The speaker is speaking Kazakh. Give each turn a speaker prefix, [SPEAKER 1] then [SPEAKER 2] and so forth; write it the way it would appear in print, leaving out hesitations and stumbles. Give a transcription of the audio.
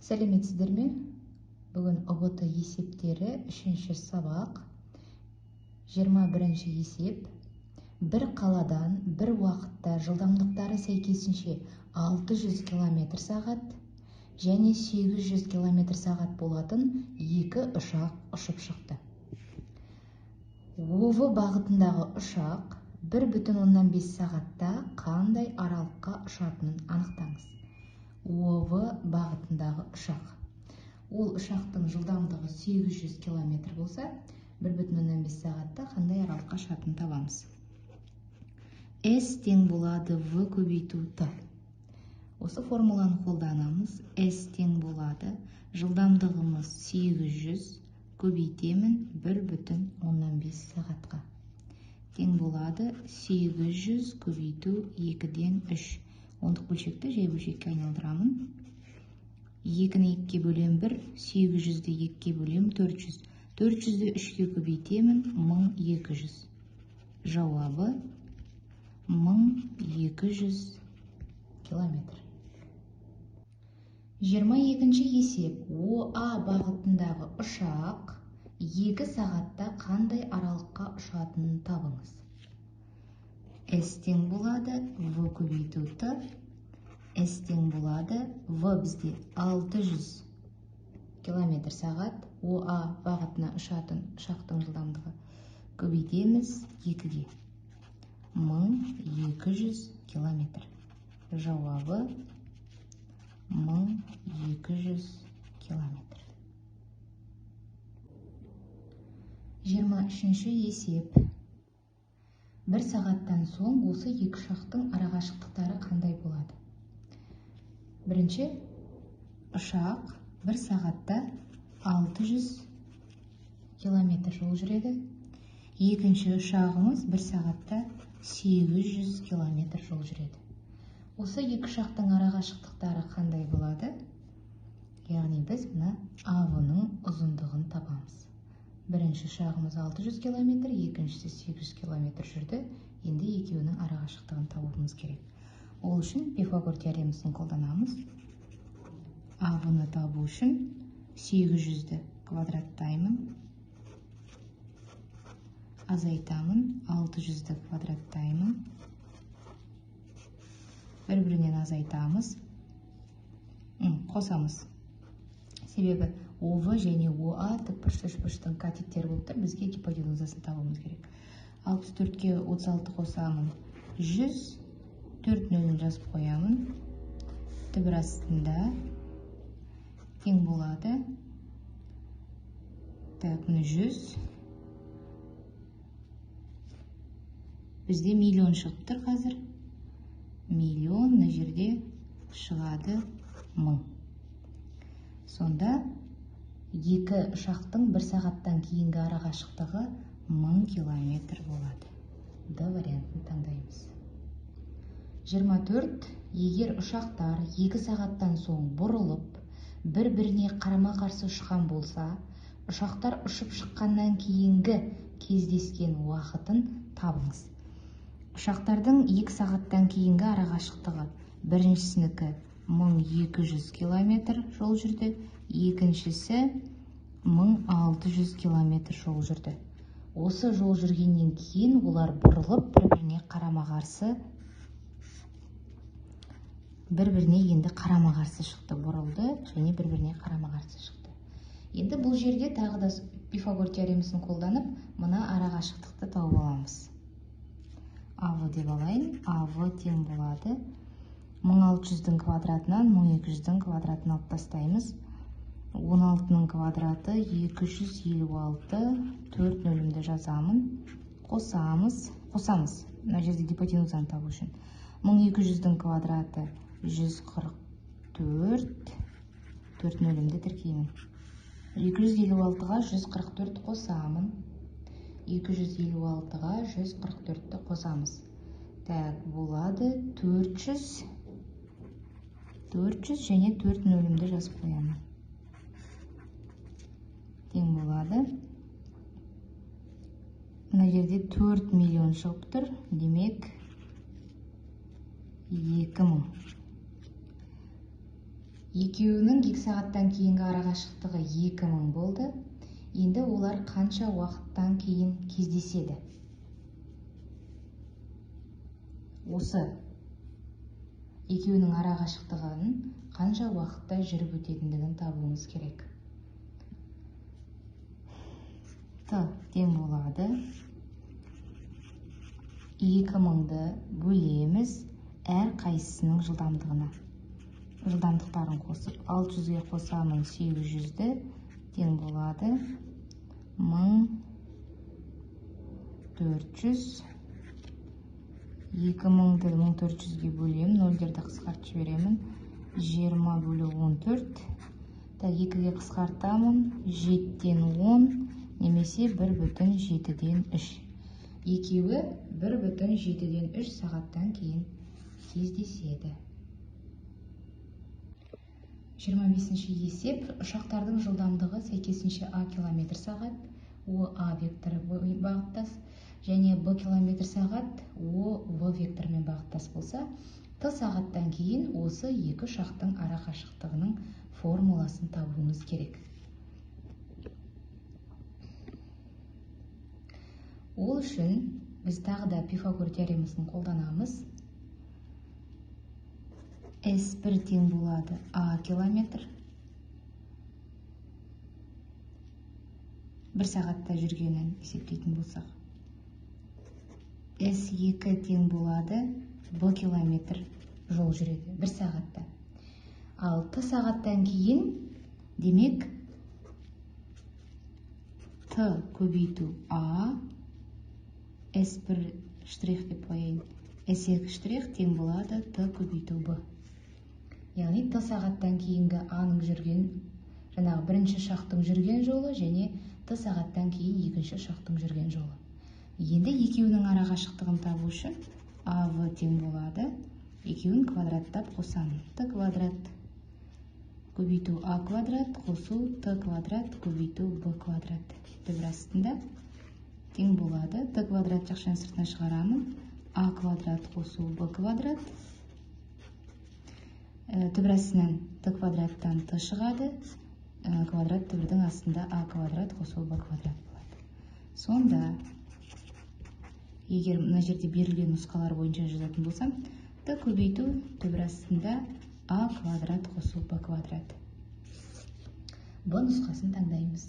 [SPEAKER 1] Сәлеметсіздер ме? Бүгін ұбт есептері 3-ші сабақ, 21-ші есеп. Бір қаладан бір уақытта жылдамдықтары сәйкесінше 600 км сағат және 800 км сағат болатын екі ұшақ ұшып шықты. ОВ бағытындағы ұшақ 1,5 сағатта қандай аралыққа ұшатынын анықтаңыз. ОВ бағытындағы ұшақ. Ол ұшақтың жылдамдығы 800 км болса, 1,5 сағатта қандай аралыққа ұшатынын табамыз. S тең болады V көбейту T. Осы формуланы қолданамыз. S тең болады. Жылдамдығымыз 800 көбейтемін 1,5 сағатқа. Тең болады 800 көбейту 2-ден 3. Ондық бөлшекті жай бөлшекке айналдырамын. 2-ні 2-ке бөлем 1, 800-ді 2-ке бөлем 400. 400-ді 3-ке көбейтемін 1200. Жауабы 1200 километр. 22-ші есеп. ОА бағытындағы ұшақ 2 сағатта қандай аралыққа ұшатынын табыңыз. S тең болады V көбейту T. S тең болады V бізде 600 км сағат. ОА бағытына ұшатын ұшақтың жылдамдығы көбейтеміз 2-ге. 1200 км. Жауабы 1200 км. 23-ші есеп. Бір сағаттан соң осы екі ұшақтың арақашықтықтары қандай болады? Бірінші, ұшақ бір сағатта 600 км жол жүреді. Екінші ұшағымыз бір сағатта 800 км жол жүреді. Осы екі ұшақтың арақашықтықтары қандай болады? Яғни біз мына АВ-ның ұзындығын табамыз. Бірінші ұшағымыз 600 км, екіншісі 800 км жүрді. Енді екеуінің арақашықтығын табуымыз керек. Ол үшін Пифагор теоремасын қолданамыз. АВ-ны табу үшін 800-ді квадраттаймын. Азайтамын. 600-ді квадраттаймын. Бір-бірінен азайтамыз. Қосамыз. Себебі ОВ және ОА тікбұрыш үшбұрыштың катеттері болып тұр. Бізге гипотенузасын табуымыз керек. 64-ке 36 қосамын. 100, 4 нөлін жазып қоямын. Түбір астында тең болады. Так, 100. Бізде миллион шығып тұр қазір. Миллион, мына жерде шығады 1000. Сонда екі ұшақтың бір сағаттан кейінгі арақашықтығы 1000 км болады. Д вариантын таңдаймыз. 24. Егер ұшақтар 2 сағаттан соң бұрылып, бір-біріне қарама-қарсы ұшқан болса, ұшақтар ұшып шыққаннан кейінгі кездескен уақытын табыңыз. Ұшақтардың 2 сағаттан кейінгі арақашықтығы. Біріншісінікі 1200 км жол жүрді, екіншісі 1600 км жол жүрді. Осы жол жүргеннен кейін олар бұрылып, бір-біріне енді қарама-қарсы шықты. Бұрылды және бір-біріне қарама-қарсы шықты. Енді бұл жерде тағы да Пифагор теоремасын қолданып, мына арақашықтықты тауып аламыз. АВ деп алайын. АВ тең болады 1600-дің квадратынан 1200-дің квадратын алып тастаймыз. 16-ның квадраты 256, 4 нөлімді жазамын. Қосамыз. Мына жерде гипотенузаны табу үшін. 1200-дің квадраты 144, 4 нөлімді тіркеймін. 256-ға 144 қосамын. 256-ға 144-ті қосамыз. Так, болады 400 және 4 нөлімді жазып қоямын. Тең болады. Мына жерде 4 миллион шығып тұр. Демек 2000. Екеуінің 2 сағаттан кейінгі арақашықтығы 2000 болды. Енді олар қанша уақыттан кейін кездеседі? Осы екеуінің арақашықтығын қанша уақытта жүріп өтетіндігін табуыңыз керек. Т тең болады 2000-ды бөлеміз әр қайсысының жылдамдығына. Жылдамдықтарын қосып 600-ге қосамын 800-ді тең болады 1400. 2000-ды 1400-ге бөлемін, нөлдерді қысқартып жіберемін. 20 бөлу 14. 2-ге қысқартамын, 7-ден 10, немесе 1,7-ден 3. Екеуі 1,7-ден 3 сағаттан кейін кездеседі. 25-ші есеп. Ұшақтардың жылдамдығы сәйкесінше А км сағат, О А векторы бағыттас, және Б км сағат, О В векторымен бағыттас болса, Т сағаттан кейін осы екі ұшақтың арақашықтығының формуласын табуыңыз керек. Ол үшін біз тағы да Пифагор теоремасын қолданамыз. S1 тең болады А километр. 1 сағатта жүргенін есептейтін болсақ. S2 тең болады Б километр жол жүреді 1 сағатта. Ал Т сағаттан кейін, демек, Т көбейту А, S1 штрих деп қояйын, S2 штрих тең болады Т көбейту Б. Яғни Т сағаттан кейінгі Аның жүрген, жаңағы бірінші ұшақтың жүрген жолы және Т сағаттан кейін екінші ұшақтың жүрген жолы. Енді екеуінің арақашықтығын табу үшін АВ тең болады. Екеуін квадраттап қосамын. Т квадрат көбейту А квадрат қосу Т квадрат көбейту Б квадрат. Түбір астында тең болады. Т квадрат жақшаны сыртына шығарамын. А квадрат қосу Б квадрат. Түбір астынан Т квадраттан Т шығады. Квадрат түбірдің астында А квадрат қосу Б квадрат болады. Сонда, егер мына жерде берілген нұсқалар бойынша жазатын болсам, Т көбейту түбір астында А квадрат қосу Б квадрат. Б нұсқасын таңдаймыз.